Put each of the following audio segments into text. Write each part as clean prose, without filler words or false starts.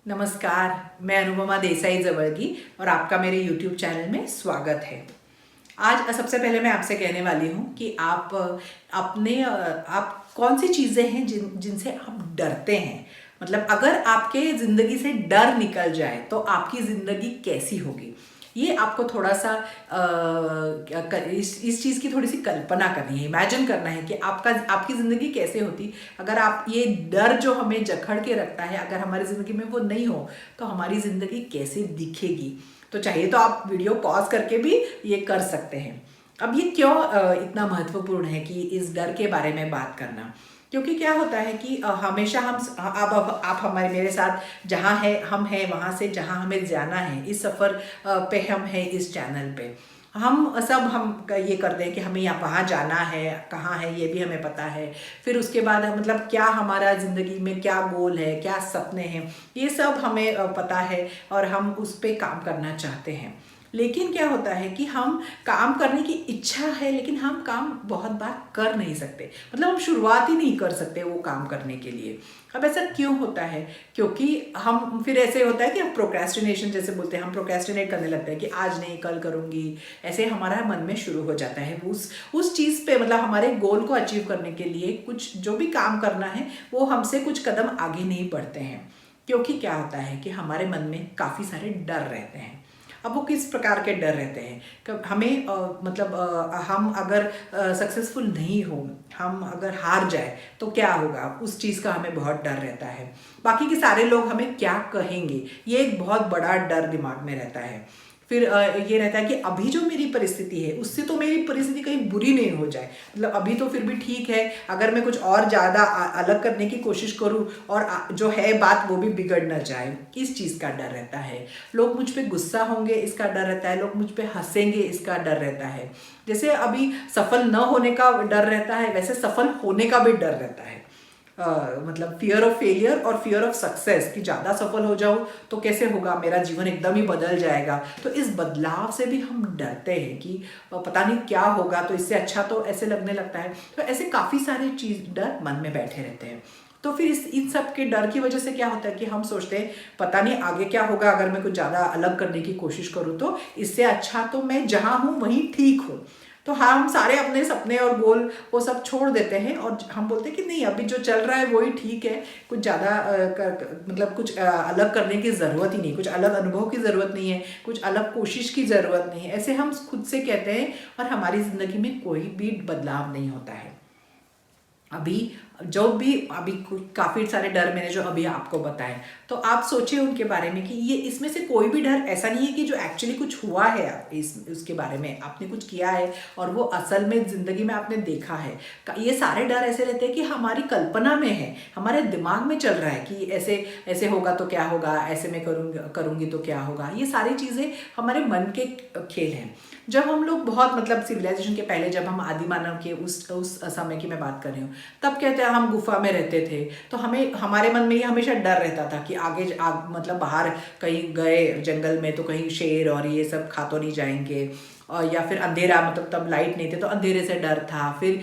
नमस्कार, मैं अनुपमा देसाई जवळगी और आपका मेरे YouTube चैनल में स्वागत है। आज सबसे पहले मैं आपसे कहने वाली हूँ कि आप कौन सी चीज़ें हैं जिनसे आप डरते हैं। मतलब अगर आपके ज़िंदगी से डर निकल जाए तो आपकी ज़िंदगी कैसी होगी, ये आपको थोड़ा सा इस चीज़ की थोड़ी सी कल्पना करनी है, इमेजिन करना है कि आपकी ज़िंदगी कैसे होती अगर आप ये डर जो हमें जकड़ के रखता है अगर हमारी ज़िंदगी में वो नहीं हो तो हमारी ज़िंदगी कैसे दिखेगी। तो चाहिए तो आप वीडियो पॉज करके भी ये कर सकते हैं। अब ये क्यों इतना महत्वपूर्ण है कि इस डर के बारे में बात करना, क्योंकि क्या होता है कि हमेशा हम अब आप हमारे मेरे साथ जहाँ है हम हैं वहाँ से जहाँ हमें जाना है इस सफ़र पे हम हैं इस चैनल पे हम ये करते हैं कि हमें यहाँ वहाँ जाना है, कहाँ है ये भी हमें पता है। फिर उसके बाद मतलब क्या हमारा ज़िंदगी में क्या गोल है, क्या सपने हैं, ये सब हमें पता है और हम उस पर काम करना चाहते हैं। लेकिन क्या होता है कि हम काम करने की इच्छा है लेकिन हम काम बहुत बार कर नहीं सकते, मतलब हम शुरुआत ही नहीं कर सकते वो काम करने के लिए। अब ऐसा क्यों होता है? क्योंकि हम फिर ऐसे होता है कि हम प्रोक्रेस्टिनेशन जैसे बोलते हैं, हम प्रोक्रेस्टिनेट करने लगते हैं कि आज नहीं कल करूँगी, ऐसे हमारा मन में शुरू हो जाता है उस चीज़ पे, मतलब हमारे गोल को अचीव करने के लिए कुछ जो भी काम करना है वो हमसे कुछ कदम आगे नहीं बढ़ते हैं। क्योंकि क्या होता है कि हमारे मन में काफ़ी सारे डर रहते हैं। अब वो किस प्रकार के डर रहते हैं कि हमें हम अगर सक्सेसफुल नहीं हो, हम अगर हार जाए तो क्या होगा, उस चीज़ का हमें बहुत डर रहता है। बाकी के सारे लोग हमें क्या कहेंगे, ये एक बहुत बड़ा डर दिमाग में रहता है। फिर ये रहता है कि अभी जो मेरी परिस्थिति है उससे तो मेरी परिस्थिति कहीं बुरी नहीं हो जाए, मतलब अभी तो फिर भी ठीक है, अगर मैं कुछ और ज़्यादा अलग करने की कोशिश करूँ और जो है बात वो भी बिगड़ ना जाए, इस चीज़ का डर रहता है। लोग मुझ पर गुस्सा होंगे इसका डर रहता है, लोग मुझ पर हंसेंगे इसका डर रहता है। जैसे अभी सफल न होने का डर रहता है वैसे सफल होने का भी डर रहता है। मतलब फियर ऑफ फेलियर और फियर ऑफ सक्सेस, कि ज़्यादा सफल हो जाऊँ तो कैसे होगा, मेरा जीवन एकदम ही बदल जाएगा। तो इस बदलाव से भी हम डरते हैं कि पता नहीं क्या होगा, तो इससे अच्छा तो ऐसे लगने लगता है। तो ऐसे काफ़ी सारे चीज़ डर मन में बैठे रहते हैं। तो फिर इन सब के डर की वजह से क्या होता है कि हम सोचते हैं पता नहीं आगे क्या होगा, अगर मैं कुछ ज़्यादा अलग करने की कोशिश करूँ तो इससे अच्छा तो मैं जहाँ हूँ वहीं ठीक हूँ। तो हाँ, हम सारे अपने सपने और गोल वो सब छोड़ देते हैं और हम बोलते हैं कि नहीं अभी जो चल रहा है वही ठीक है, कुछ ज़्यादा मतलब कुछ अलग करने की ज़रूरत ही नहीं, कुछ अलग अनुभव की ज़रूरत नहीं है, कुछ अलग कोशिश की ज़रूरत नहीं है, ऐसे हम खुद से कहते हैं और हमारी ज़िंदगी में कोई भी बदलाव नहीं होता है। अभी काफ़ी सारे डर मैंने जो अभी आपको बताए, तो आप सोचिए उनके बारे में कि ये इसमें से कोई भी डर ऐसा नहीं है कि जो एक्चुअली कुछ हुआ है उसके बारे में आपने कुछ किया है और वो असल में ज़िंदगी में आपने देखा है। ये सारे डर ऐसे रहते हैं कि हमारी कल्पना में है, हमारे दिमाग में चल रहा है कि ऐसे ऐसे होगा तो क्या होगा, ऐसे मैं करूँगी तो क्या होगा। ये सारी चीज़ें हमारे मन के खेल हैं। जब हम लोग बहुत मतलब सिविलाइजेशन के पहले, जब हम आदि मानव के उस समय की मैं बात कर रही हूँ, तब कहते हैं हम गुफा में रहते थे तो हमारे मन में ये हमेशा डर रहता था कि मतलब बाहर कहीं गए जंगल में तो कहीं शेर और ये सब खा तो नहीं जाएंगे, और या फिर अंधेरा, मतलब तब लाइट नहीं थे तो अंधेरे से डर था। फिर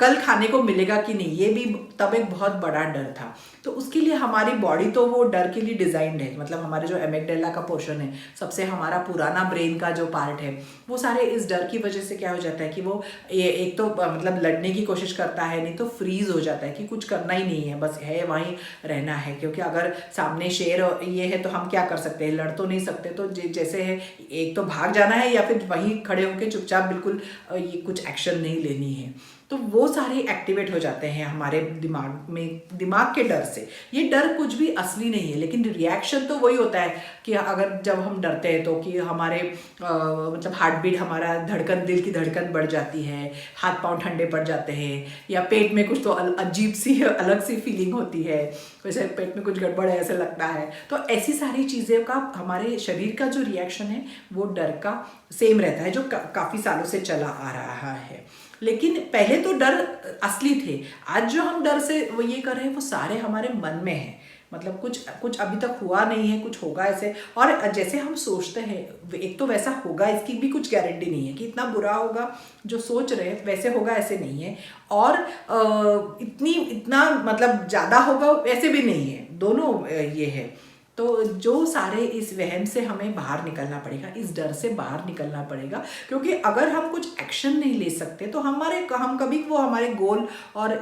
कल खाने को मिलेगा कि नहीं, ये भी तब एक बहुत बड़ा डर था। तो उसके लिए हमारी बॉडी तो वो डर के लिए डिज़ाइंड है, मतलब हमारे जो एमिगडाला का पोर्शन है, सबसे हमारा पुराना ब्रेन का जो पार्ट है, वो सारे इस डर की वजह से क्या हो जाता है कि वो ये एक तो मतलब लड़ने की कोशिश करता है, नहीं तो फ्रीज हो जाता है कि कुछ करना ही नहीं है, बस है वहीं रहना है। क्योंकि अगर सामने शेर ये है तो हम क्या कर सकते हैं, लड़ तो नहीं सकते। तो जैसे है, एक तो भाग जाना है या फिर वहीं खड़े होकर चुपचाप बिल्कुल ये कुछ एक्शन नहीं लेनी है। तो वो सारे एक्टिवेट हो जाते हैं हमारे दिमाग में, दिमाग के डर से। ये डर कुछ भी असली नहीं है, लेकिन रिएक्शन तो वही होता है कि अगर जब हम डरते हैं तो कि हमारे मतलब हार्ट बीट, हमारा धड़कन, दिल की धड़कन बढ़ जाती है, हाथ पांव ठंडे पड़ जाते हैं, या पेट में कुछ तो अजीब सी अलग सी फीलिंग होती है, वैसे पेट में कुछ गड़बड़ है ऐसा लगता है। तो ऐसी सारी चीज़ें का हमारे शरीर का जो रिएक्शन है वो डर का सेम रहता है, जो काफ़ी सालों से चला आ रहा है। लेकिन पहले तो डर असली थे, आज जो हम डर से वो ये कर रहे हैं वो सारे हमारे मन में है। मतलब कुछ अभी तक हुआ नहीं है, कुछ होगा ऐसे, और जैसे हम सोचते हैं एक तो वैसा होगा, इसकी भी कुछ गारंटी नहीं है कि इतना बुरा होगा जो सोच रहे हैं वैसे होगा, ऐसे नहीं है। और इतना मतलब ज़्यादा होगा ऐसे भी नहीं है, दोनों ये है। तो जो सारे इस वहम से हमें बाहर निकलना पड़ेगा, इस डर से बाहर निकलना पड़ेगा, क्योंकि अगर हम कुछ एक्शन नहीं ले सकते तो हम कभी वो हमारे गोल और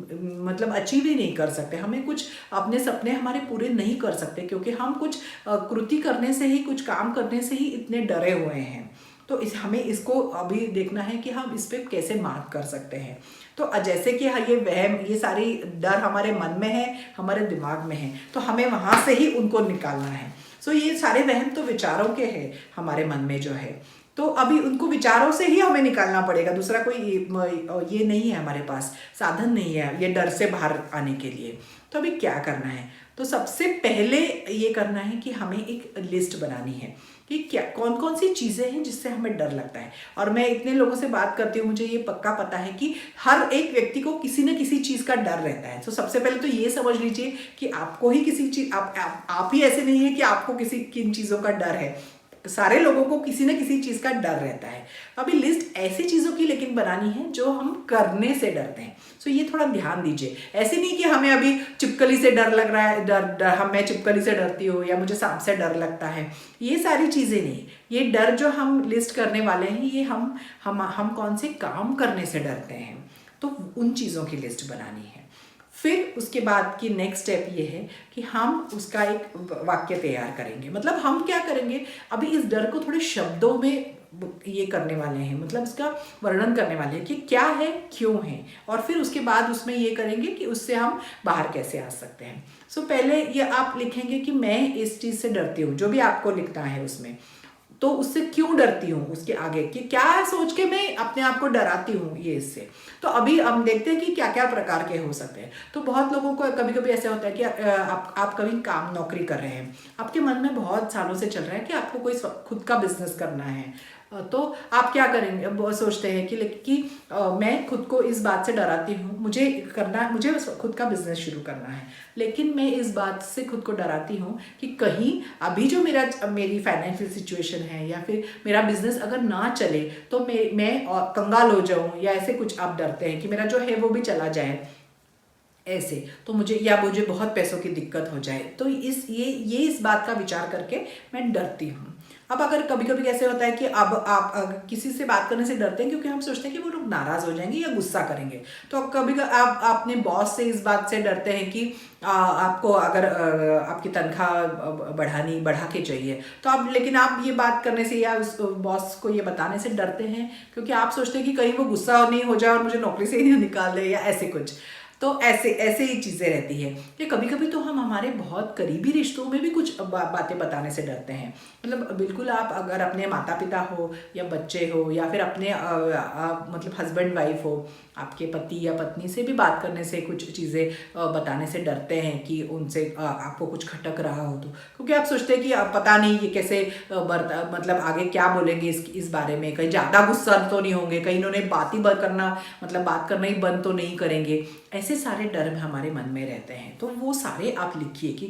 मतलब अचीव ही नहीं कर सकते। हमें कुछ अपने सपने हमारे पूरे नहीं कर सकते, क्योंकि हम कुछ कृति करने से ही, कुछ काम करने से ही इतने डरे हुए हैं। तो हमें इसको अभी देखना है कि हम इस पे कैसे मात कर सकते हैं। तो जैसे कि ये वहम, ये सारी डर हमारे मन में है, हमारे दिमाग में है, तो हमें वहाँ से ही उनको निकालना है। सो ये सारे वहम तो विचारों के हैं हमारे मन में जो है, तो अभी उनको विचारों से ही हमें निकालना पड़ेगा। दूसरा कोई ये नहीं है, हमारे पास साधन नहीं है ये डर से बाहर आने के लिए। तो अभी क्या करना है? तो सबसे पहले ये करना है कि हमें एक लिस्ट बनानी है कि क्या कौन कौन सी चीज़ें हैं जिससे हमें डर लगता है। और मैं इतने लोगों से बात करती हूँ, मुझे ये पक्का पता है कि हर एक व्यक्ति को किसी न किसी चीज़ का डर रहता है। तो सबसे पहले तो ये समझ लीजिए कि आपको ही किसी चीज़, आप ही ऐसे नहीं है कि आपको किन चीज़ों का डर है। सारे लोगों को किसी न किसी चीज़ का डर रहता है। अभी लिस्ट ऐसी चीज़ों की लेकिन बनानी है जो हम करने से डरते हैं। सो ये थोड़ा ध्यान दीजिए। ऐसे नहीं कि हमें अभी छिपकली से डर लग रहा है, मैं छिपकली से डरती हूँ या मुझे सांप से डर लगता है, ये सारी चीज़ें नहीं। ये डर जो हम लिस्ट करने वाले हैं, ये हम कौन से काम करने से डरते हैं, तो उन चीज़ों की लिस्ट बनानी है। फिर उसके बाद की नेक्स्ट स्टेप ये है कि हम उसका एक वाक्य तैयार करेंगे। मतलब हम क्या करेंगे, अभी इस डर को थोड़े शब्दों में ये करने वाले हैं, मतलब इसका वर्णन करने वाले हैं कि क्या है, क्यों है, और फिर उसके बाद उसमें ये करेंगे कि उससे हम बाहर कैसे आ सकते हैं। सो पहले ये आप लिखेंगे कि मैं इस चीज़ से डरती हूँ, जो भी आपको लिखना है उसमें, तो उससे क्यों डरती हूँ, उसके आगे कि क्या सोच के मैं अपने आप को डराती हूँ ये इससे। तो अभी हम देखते हैं कि क्या क्या प्रकार के हो सकते हैं। तो बहुत लोगों को कभी कभी ऐसा होता है कि आप कभी काम नौकरी कर रहे हैं, आपके मन में बहुत सालों से चल रहा है कि आपको कोई खुद का बिजनेस करना है, तो आप क्या करेंगे, वो सोचते हैं कि मैं खुद को इस बात से डराती हूँ, मुझे खुद का बिजनेस शुरू करना है, लेकिन मैं इस बात से खुद को डराती हूँ कि कहीं अभी जो मेरी फाइनेंशियल सिचुएशन है या फिर मेरा बिजनेस अगर ना चले तो मैं कंगाल हो जाऊँ, या ऐसे कुछ आप डरते हैं कि मेरा जो है वो भी चला जाए ऐसे, तो मुझे बहुत पैसों की दिक्कत हो जाए। तो इस बात का विचार करके मैं डरती हूँ। अब अगर कभी कभी कैसे होता है कि अब आप किसी से बात करने से डरते हैं क्योंकि हम सोचते हैं कि वो लोग नाराज़ हो जाएंगे या गुस्सा करेंगे। तो कभी आप अपने बॉस से इस बात से डरते हैं कि आपको अगर आपकी तनख्वाह बढ़ा के चाहिए, तो लेकिन आप ये बात करने से या उस बॉस को ये बताने से डरते हैं क्योंकि आप सोचते हैं कि कहीं वो गुस्सा नहीं हो जाए और मुझे नौकरी से ही नहीं निकाल दे या ऐसे कुछ। तो ऐसे ही चीज़ें रहती है कि कभी कभी तो हम हमारे बहुत करीबी रिश्तों में भी कुछ बातें बताने से डरते हैं। मतलब बिल्कुल आप अगर अपने माता पिता हो या बच्चे हो या फिर अपने मतलब हस्बैंड वाइफ हो, आपके पति या पत्नी से भी बात करने से कुछ चीज़ें बताने से डरते हैं कि उनसे आपको कुछ खटक रहा हो, तो क्योंकि आप सोचते हैं कि पता नहीं ये कैसे मतलब आगे क्या बोलेंगे इस बारे में, कहीं ज़्यादा गुस्सा तो नहीं होंगे, कहीं इन्होंने बात करना ही बंद तो नहीं करेंगे। ऐसे सारे डर हमारे मन में रहते हैं। तो वो सारे आप लिखिए कि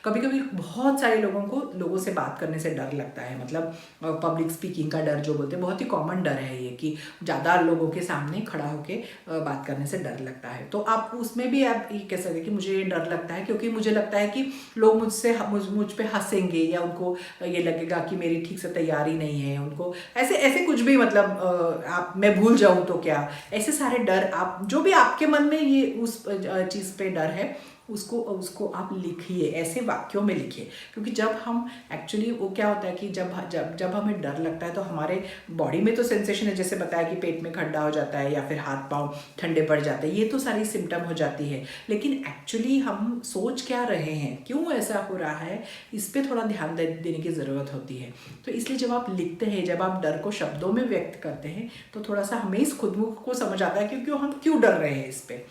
कभी कभी बहुत सारे लोगों से बात करने से डर लगता है। मतलब पब्लिक स्पीकिंग का डर जो बोलते हैं, बहुत ही कॉमन डर है ये कि ज़्यादा लोगों के सामने खड़ा होके बात करने से डर लगता है। तो आप उसमें भी आप ये कह सकते हैं कि मुझे ये डर लगता है क्योंकि मुझे लगता है कि लोग मुझ पे हंसेंगे या उनको ये लगेगा कि मेरी ठीक से तैयारी नहीं है, उनको ऐसे कुछ भी, मतलब मैं भूल जाऊँ तो क्या, ऐसे सारे डर आप जो भी आपके मन में ये उस चीज़ पे डर है उसको आप लिखिए, ऐसे वाक्यों में लिखिए। क्योंकि जब हम एक्चुअली वो क्या होता है कि जब हमें डर लगता है तो हमारे बॉडी में तो सेंसेशन है, जैसे बताया कि पेट में खड्डा हो जाता है या फिर हाथ पांव ठंडे पड़ जाते हैं, ये तो सारी सिम्टम हो जाती है। लेकिन एक्चुअली हम सोच क्या रहे हैं, क्यों ऐसा हो रहा है, इस पर थोड़ा ध्यान देने की ज़रूरत होती है। तो इसलिए जब आप लिखते हैं, जब आप डर को शब्दों में व्यक्त करते हैं, तो थोड़ा सा हमें इस खुद को समझ आता है कि हम क्यों डर रहे हैं, इस पर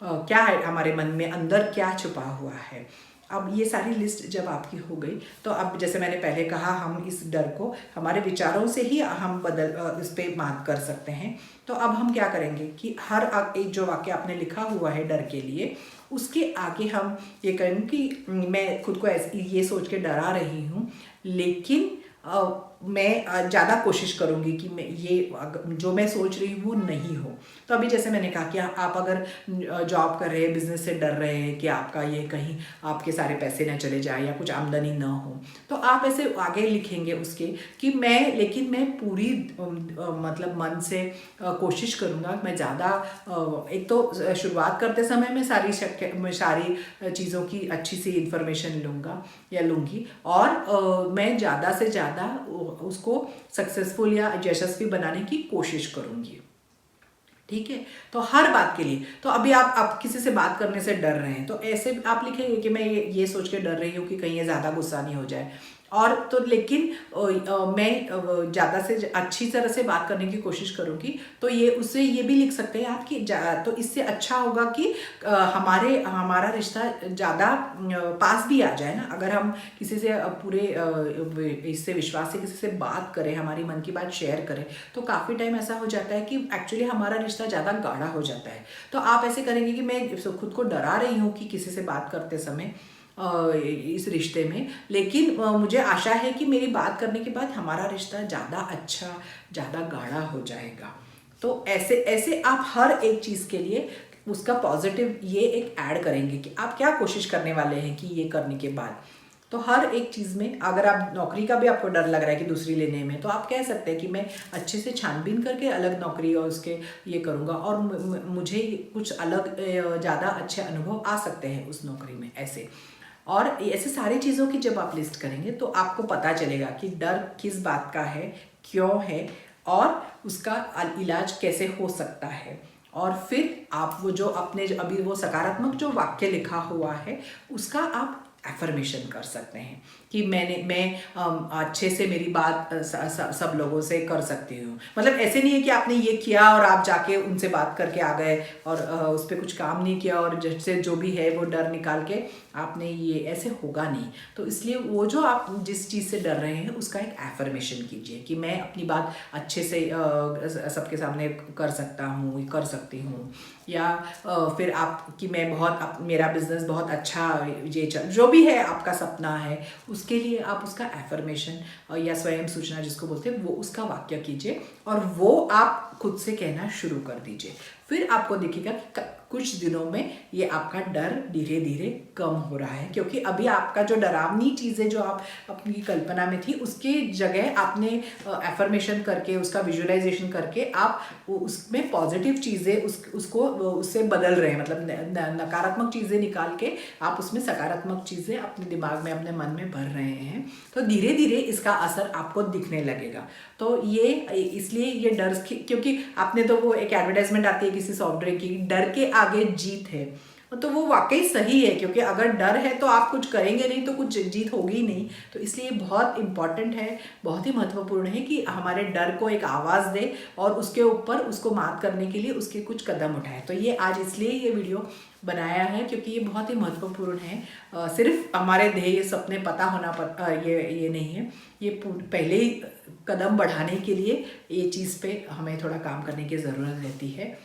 क्या है हमारे मन में, अंदर क्या छुपा हुआ है। अब ये सारी लिस्ट जब आपकी हो गई, तो अब जैसे मैंने पहले कहा, हम इस डर को हमारे विचारों से ही हम इस पे मात कर सकते हैं। तो अब हम क्या करेंगे कि हर एक जो वाक्य आपने लिखा हुआ है डर के लिए, उसके आगे हम ये करेंगे कि मैं खुद को ये सोच के डरा रही हूँ, लेकिन मैं ज़्यादा कोशिश करूँगी कि मैं ये जो मैं सोच रही हूँ वो नहीं हो। तो अभी जैसे मैंने कहा कि आप अगर जॉब कर रहे हैं, बिजनेस से डर रहे हैं कि आपका ये कहीं आपके सारे पैसे ना चले जाए या कुछ आमदनी ना हो, तो आप ऐसे आगे लिखेंगे उसके कि लेकिन मैं पूरी मतलब मन से कोशिश करूँगा। मैं ज़्यादा एक तो शुरुआत करते समय मैं सारी चीज़ों की अच्छी सी इन्फॉर्मेशन लूँगा या लूँगी, और मैं ज़्यादा से ज़्यादा उसको सक्सेसफुल या यशस्वी बनाने की कोशिश करूँगी। ठीक है, तो हर बात के लिए, तो अभी आप किसी से बात करने से डर रहे हैं तो ऐसे आप लिखेंगे कि मैं ये सोच के डर रही हूँ कि कहीं ये ज़्यादा गुस्सा नहीं हो जाए। और तो लेकिन मैं ज़्यादा से अच्छी तरह से बात करने की कोशिश करूँगी। तो ये उससे ये भी लिख सकते हैं आप कि तो इससे अच्छा होगा कि हमारा रिश्ता ज़्यादा पास भी आ जाए ना। अगर हम किसी से पूरे इससे विश्वास से किसी से बात करें, हमारी मन की बात शेयर करें, तो काफ़ी टाइम ऐसा हो जाता है कि एक्चुअली हमारा रिश्ता ज़्यादा गाढ़ा हो जाता है। तो आप ऐसे करेंगे कि मैं खुद को डरा रही हूँ कि किसी से बात करते समय इस रिश्ते में, लेकिन मुझे आशा है कि मेरी बात करने के बाद हमारा रिश्ता ज़्यादा अच्छा, ज़्यादा गाढ़ा हो जाएगा। तो ऐसे ऐसे आप हर एक चीज़ के लिए उसका पॉजिटिव ये एक ऐड करेंगे कि आप क्या कोशिश करने वाले हैं कि ये करने के बाद। तो हर एक चीज़ में, अगर आप नौकरी का भी आपको डर लग रहा है कि दूसरी लेने में, तो आप कह सकते हैं कि मैं अच्छे से छानबीन करके अलग नौकरी और उसके ये करूँगा, और मुझे कुछ अलग ज़्यादा अच्छे अनुभव आ सकते हैं उस नौकरी में ऐसे। और ऐसे सारी चीज़ों की जब आप लिस्ट करेंगे तो आपको पता चलेगा कि डर किस बात का है, क्यों है, और उसका इलाज कैसे हो सकता है। और फिर आप वो जो अभी वो सकारात्मक जो वाक्य लिखा हुआ है उसका आप एफर्मेशन कर सकते हैं कि मैं अच्छे से मेरी बात सब लोगों से कर सकती हूँ। मतलब ऐसे नहीं है कि आपने ये किया और आप जाके उनसे बात करके आ गए और उस पर कुछ काम नहीं किया और जैसे जो भी है वो डर निकाल के आपने ये, ऐसे होगा नहीं। तो इसलिए वो जो आप जिस चीज़ से डर रहे हैं उसका एक एफर्मेशन कीजिए कि मैं अपनी बात अच्छे से सबके सामने कर सकता हूँ, कर सकती हूँ। या फिर आप कि मैं मेरा बिजनेस बहुत अच्छा ये जो भी है आपका सपना है, उसके लिए आप उसका एफर्मेशन या स्वयं सूचना जिसको बोलते हैं वो उसका वाक्य कीजिए, और वो आप खुद से कहना शुरू कर दीजिए। फिर आपको दिखेगा कि कुछ दिनों में ये आपका डर धीरे धीरे कम हो रहा है, क्योंकि अभी आपका जो डरावनी चीज़ें जो आप अपनी कल्पना में थी उसके जगह आपने एफर्मेशन करके, उसका विजुअलाइजेशन करके आप उसमें पॉजिटिव चीज़ें उससे बदल रहे हैं। मतलब नकारात्मक चीज़ें निकाल के आप उसमें सकारात्मक चीज़ें अपने दिमाग में, अपने मन में भर रहे हैं। तो धीरे धीरे इसका असर आपको दिखने लगेगा। तो ये इसलिए ये डर, क्योंकि आपने तो वो एक एडवर्टाइजमेंट आती है किसी सॉफ्ट ड्रिंक की, डर के आगे जीत है, तो वो वाकई सही है, क्योंकि अगर डर है तो आप कुछ करेंगे नहीं तो कुछ जीत होगी नहीं। तो इसलिए बहुत इम्पॉर्टेंट है, बहुत ही महत्वपूर्ण है कि हमारे डर को एक आवाज़ दे और उसके ऊपर उसको मात करने के लिए उसके कुछ कदम उठाए। तो ये आज इसलिए ये वीडियो बनाया है क्योंकि ये बहुत ही महत्वपूर्ण है। सिर्फ हमारे ध्येय सपने पता होना ये नहीं है, ये पहले ही कदम बढ़ाने के लिए ये चीज़ पे हमें थोड़ा काम करने की ज़रूरत रहती है।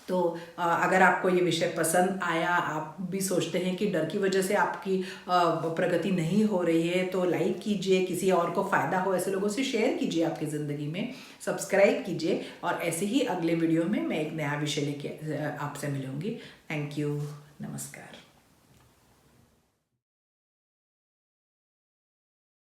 तो अगर आपको ये विषय पसंद आया, आप भी सोचते हैं कि डर की वजह से आपकी प्रगति नहीं हो रही है, तो लाइक कीजिए, किसी और को फ़ायदा हो ऐसे लोगों से शेयर कीजिए आपकी ज़िंदगी में, सब्सक्राइब कीजिए, और ऐसे ही अगले वीडियो में मैं एक नया विषय लेके आपसे मिलूँगी। थैंक यू, नमस्कार।